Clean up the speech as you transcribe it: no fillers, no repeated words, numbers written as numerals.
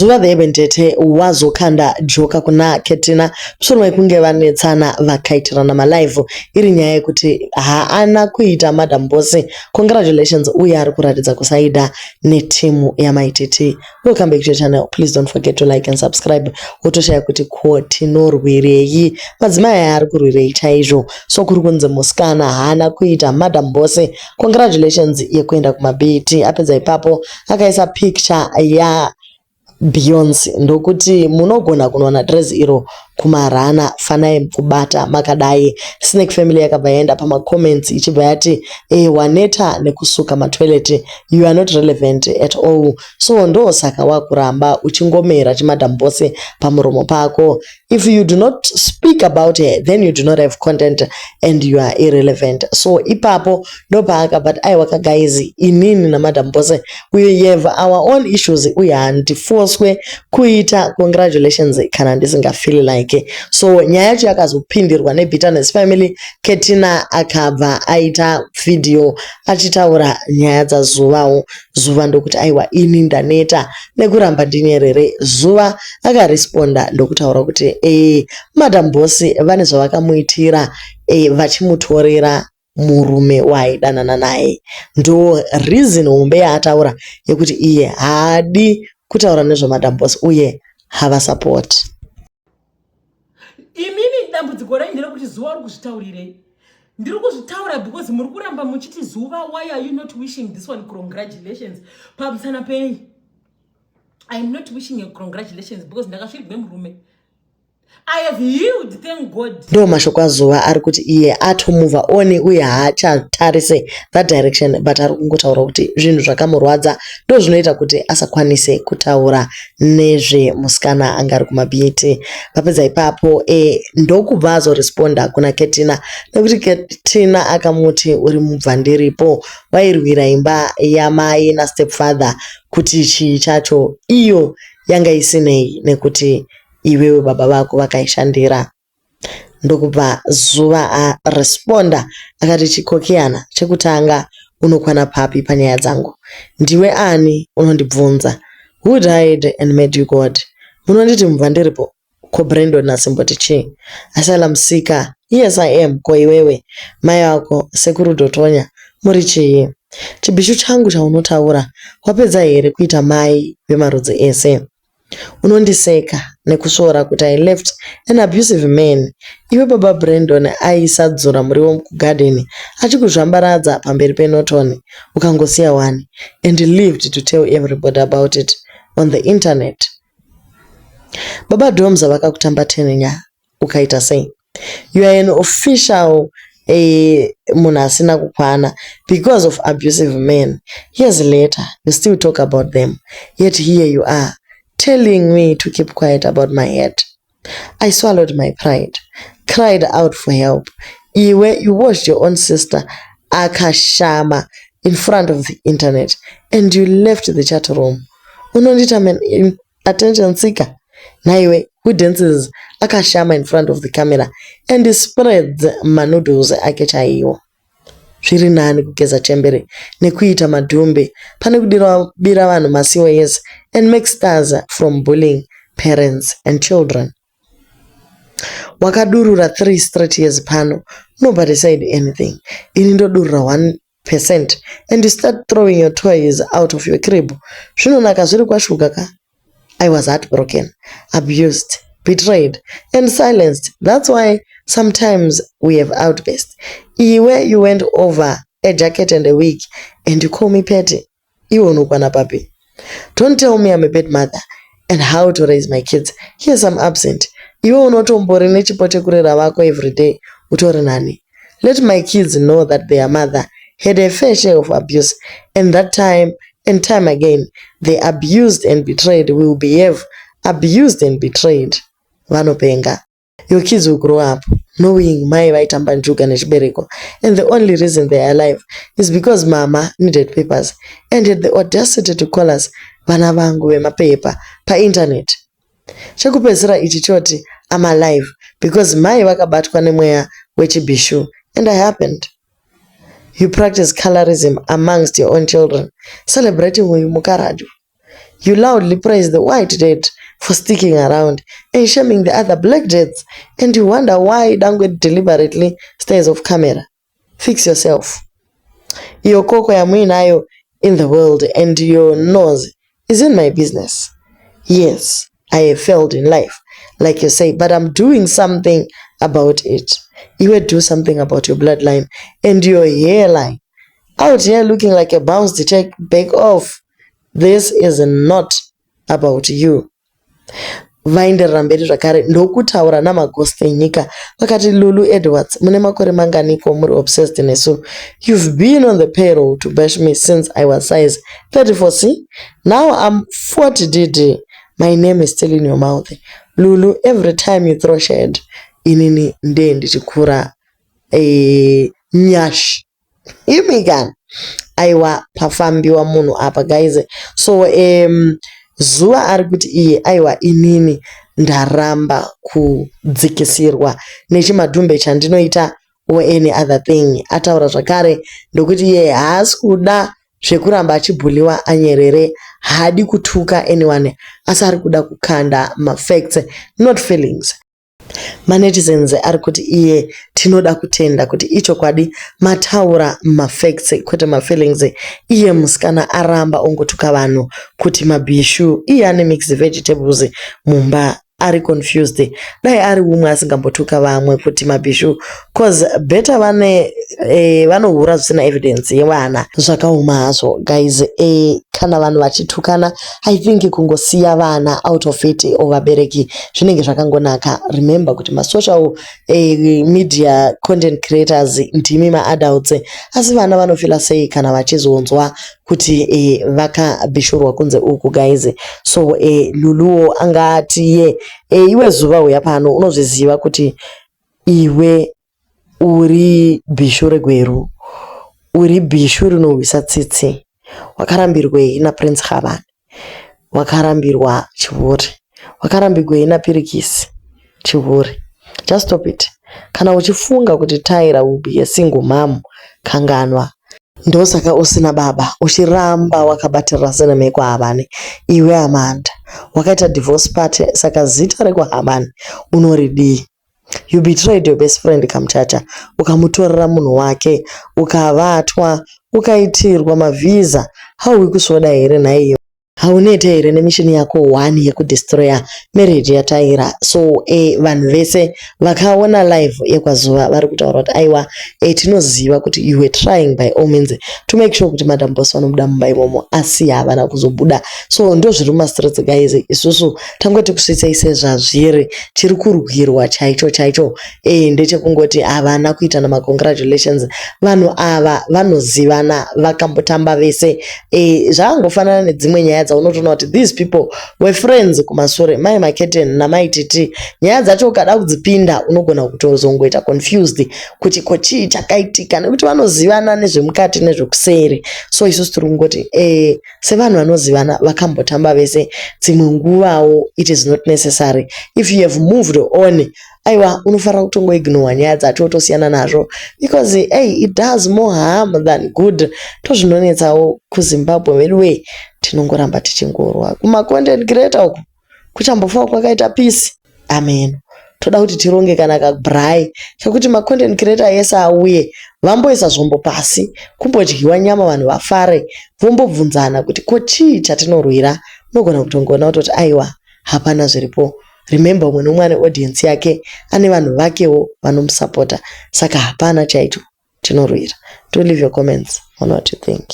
Zuva dhebendete wazokanda joka kuna Ketina musoro mekunge vanetsana vakaitirana malive iri nyaya yekuti haana kuita Madam Bossy. Congratulations, uye ari kuratidza kusaida netimu yamaititi. Welcome back to your channel. Please don't forget to like and subscribe. Wotoshaya kuti ko tinorwirei, madzimai ari kurwirei chaizvo. So kuri kunzi musikana haana kuita Madam Bossy. Congratulations yekuenda kumabiti. Apedza ipapo akaisa picture ya Beyonce ndokuti munogona kunoona dress iro kumarana fanai kubata makadai. Snake family yakabva yaenda pama comments ichibva yati waneta nekusuka matoilet, you are not relevant at all. So ndo saka wakuramba uchingomera chiMadam Bossy pamuromo pako. If you do not speak about her, then you do not have content and you are irrelevant. So ipapo ndo paakabva aiwa guys, inini naMadam Bossy we have our own issues uye handifoswe kuita congratulations kana ndisingafeel like. So nyaya yacho yakazopindirwa neBitterness family. Ketina akabva aita video achitaura nyaya dzaZuvawo. Zuva ndokuti aiwa ini ndaneta nekuramba ndinyerere. Zuva akaresponda ndokutaura kuti Madam Bossy vane zvavakamuitira vachimutorera murume waaidanana naye. Ndo reason hombe yaataura yekuti iye haadi kutaura nezvaMadam Bossy uye hava support. Imini dambudziko renyu nderekuti Zuva uri kuzvitaurirei? Ndiri kuzvitaura because muri kuramba muchiti Zuva, why are you not wishing this one congratulations pamusana pei? I am not wishing you congratulations because ndakasvirirwe murume. I have healed, thank God. Ndo mashoko aZuva ari kuti iye atomova oni uye haachatarise that direction, but ari kungotaura kuti zvinhu zvakamurwadza ndo zvinoita kuti asakwanise kutaura nezvemusikana anga ari kumabiti. Papedza ipapo ndokubva azoresponda kuna Ketina nekuti Ketina akamuti uri mubvandiripo, wairwira imba yamai nastepfather kuti chii chacho iyo yanga isinei nekuti iwewe baba vako vakaishandira. Ndokubva Zuva aresponda akati chikokeana chekutanga unokwana papi panyaya dzangu? Ndiwe ani unondibvunza? Who died and made you God? Munonditi mubvandiripo? Ko Brandon asimboti chii? Asala Msika? Yes I am. Ko iwewe mai wako sekuru Dotonya muri chii? Chibishu changu chaunotaura wapedza here kuita mai vemarudzi ese? Unondiseka nekusvora kuti I left an abusive man. Iwe baba Brandon aisadzura muriwo mukugarden achikuzvambaradza pamberi peNorton ukangosiya wani and lived to tell everybody about it on the internet. Baba Domza vakakutamba tenenya ukaita sei? You are an official munhu asina kukwana because of abusive men. Years later you still talk about them, yet here you are telling me to keep quiet about my head. I swallowed my pride, cried out for help. You watched your own sister akashama in front of the internet and you left the chat room. Unondita man attention seeker. Naiwe who dances akashama in front of the camera and spreads manoodles ake chaiwo. Zviri nani kugeza chembere nekuita madhumbe pane kudira vanhu masiwo yes and make stars from bullying parents and children. Wakadurura 3 straight years pano, nobody said anything. Ini ndodurura 1% and you start throwing your toys out of your crib. Zvinonaka zviri kwashuka ka? I was heartbroken, abused, betrayed and silenced. That's why sometimes we have outbursts. Iwe you went over a jacket and a wig and you call me petty. Iwe unokwana papi? Don't tell me I'm a bad mother and how to raise my kids. Yes, I'm absent. Iwe unotombori nechipo chekurera vako every day utori nani? Let my kids know that their mother had a fair share of abuse and that time and time again they abused and betrayed will behave abused and betrayed. Vanopenga. Your kids will grow up knowing mai vaitamba njuga nechibereko and the only reason they are alive is because mama needed papers and had the audacity to call us vana vangu vemapepa pa internet. Chekupedzisira ichi choti I'm alive because mai vakabatwa nemweya wechibishu and I happened. You practice colorism amongst your own children, celebrating uyu mukaradhu. You loudly praise the white dad for sticking around and shaming the other black dads, and you wonder why Dangote deliberately stays off camera. Fix yourself. Your koko ya muinayo in the world and your nose is in my business. Yes, I have failed in life, like you say, but I'm doing something about it. You will do something about your bloodline and your hairline. Out here looking like a bounce to take back off. This is not about you. Vaenderera mberi zvakare ndokutaura namagosti enyika vakati, Lulu Edwards, mune makore manganiko muri obsessed nesu? You've been on the payroll to bash me since I was size 34C. Now I'm 40DD. My name is still in your mouth. Lulu, every time you throw shade, inini nde ndichikura nyash. Imigan. Aiwa pafambiwa munhu apa guys. So zuva ari kuti iye aiwa inini ndaramba kudzikisirwa nechimadhumbe chandinoita or any other thing. Ataura zvakare ndokuti iye haasi kuda zvekuramba achibhuliwa anyerere, haadi kutuka anyone, asi ari kuda kukanda mafacts not feelings. Manetizens ari kuti iye tinoda kutenda kuti ichokwadi mataura mafacts kwete mafeelings. Iye musikana aramba ongotuka vanhu kuti mabhishu iye ane mixed vegetables mumba ari confused. Dai ari umwe asingambotuka vamwe kuti mabhishu, cause better vanohura zvisina evidence yevana zvakauma hazvo guys. Kana vanhu vachitukana, I think kungosiya vana out of it vabereki zvinenge zvakangonaka. Remember kuti masocial media content creators ndimi maadults, asi vana vanofila sei kana vachizonzwa kuti vakabhishurwa kunze uku guys. So Luluwo angati iwe zuva uya pano unozviziva kuti iwe uri bhishu regweru, uri bhishu rinorwisa tsitsi. Wakarambirwei naPrince Khabane, wakarambirwa Chivuri, wakarambirwei naPirikisi Chivuri. Just stop it. Kana uchifunga kuti Tyra will be a single mom, kanganwa. Ndosaka usina baba, uchiramba wakabatirira sena kwa Khabane. Iwe Amanda, wakaita divorce party saka zita rekwa Khabane unoridi. You betrayed your best friend Kamchacha, ukamutorera munhu wake, ukavatwa, ukaitirwa mavisa. Hauikusoda here naiyo? Haunete here nemishini yako 1 yekudestroya marriage ya Tyra? So vanhu vese vakaona live yekwazuva vari kutaura kuti aiwa tinoziva kuti you were trying by all means to make sure kuti Madam Boss vanobuda mumba imomo, asi havana kuzobuda. So ndo zviri mumastreets guys. Isusu tangoti kusvitsa sezvazviri tiri kurwirwa chaicho ndechekungoti havana kuita ma congratulations. Vanhu ava vanozivana vakambotamba vese. Zvangofanana nedzimwe nyaya dzaunotoona kuti these people were friends kumashure, mai Maketen namai Titi. Nyaya dzacho ukada kudzipinda unogona kutozongoita confused kuti kochii chakaitika, nekuti vanozivana nezvemukati nezvekuseri. So isusu tiri kungoti sevanhu vanozivana vakambotamba vese dzimwe nguvawo it is not necessary. If you have moved on, aiwa unofanira kutongoignore nyaya dzacho tosiyana nazvo, because it does more harm than good. Tozvinonetsawo kuZimbabwe wedu tinongoramba tichingorwa kuma content creator uku kuchambofa kwakaita peace. Amen. Toda kuti tironge kana kabrai chekuti ma content creator yese auye vamboisa zvombo pasi kumbodyiwa nyama vanhu vafare vombobvunzana kuti kochii chatinorwira. Unogona kutongoona kuti aiwa hapana zviripo. Remember umwe nomwe ane audience yake, ane vanhu vakewo vanomusupporta, saka hapana chaicho tinorwira. Do leave your comments on what you think.